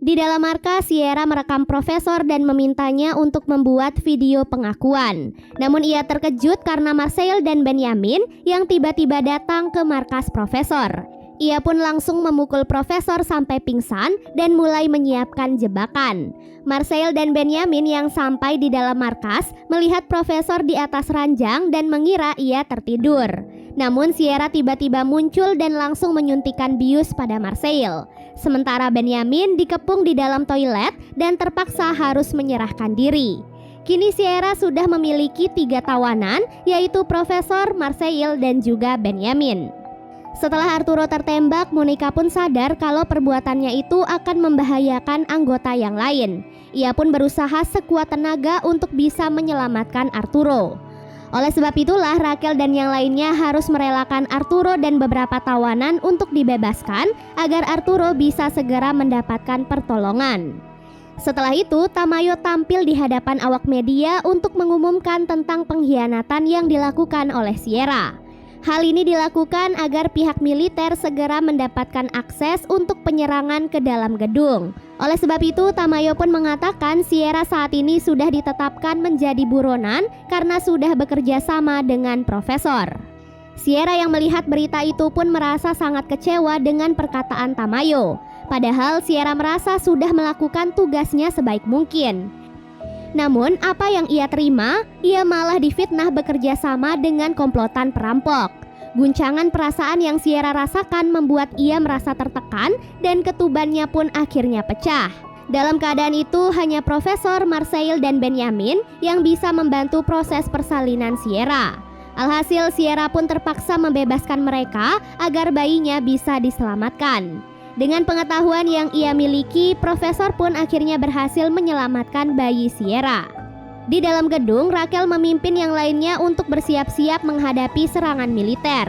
Di dalam markas, Sierra merekam profesor dan memintanya untuk membuat video pengakuan. Namun ia terkejut karena Marseille dan Benyamin yang tiba-tiba datang ke markas profesor. Ia pun langsung memukul profesor sampai pingsan dan mulai menyiapkan jebakan. Marseille dan Benyamin yang sampai di dalam markas melihat profesor di atas ranjang dan mengira ia tertidur. Namun Sierra tiba-tiba muncul dan langsung menyuntikkan bius pada Marseille. Sementara Benyamin dikepung di dalam toilet dan terpaksa harus menyerahkan diri. Kini Sierra sudah memiliki 3 tawanan, yaitu Profesor, Marseille, dan juga Benyamin. Setelah Arturo tertembak, Monica pun sadar kalau perbuatannya itu akan membahayakan anggota yang lain. Ia pun berusaha sekuat tenaga untuk bisa menyelamatkan Arturo. Oleh sebab itulah Raquel dan yang lainnya harus merelakan Arturo dan beberapa tawanan untuk dibebaskan agar Arturo bisa segera mendapatkan pertolongan. Setelah itu, Tamayo tampil di hadapan awak media untuk mengumumkan tentang pengkhianatan yang dilakukan oleh Sierra. Hal ini dilakukan agar pihak militer segera mendapatkan akses untuk penyerangan ke dalam gedung. Oleh sebab itu, Tamayo pun mengatakan Sierra saat ini sudah ditetapkan menjadi buronan karena sudah bekerja sama dengan profesor. Sierra yang melihat berita itu pun merasa sangat kecewa dengan perkataan Tamayo. Padahal Sierra merasa sudah melakukan tugasnya sebaik mungkin. Namun apa yang ia terima, ia malah difitnah bekerja sama dengan komplotan perampok. Guncangan perasaan yang Sierra rasakan membuat ia merasa tertekan dan ketubannya pun akhirnya pecah. Dalam keadaan itu hanya Profesor, Marseille, dan Benyamin yang bisa membantu proses persalinan Sierra. Alhasil Sierra pun terpaksa membebaskan mereka agar bayinya bisa diselamatkan. Dengan pengetahuan yang ia miliki, Profesor pun akhirnya berhasil menyelamatkan bayi Sierra. Di dalam gedung, Raquel memimpin yang lainnya untuk bersiap-siap menghadapi serangan militer.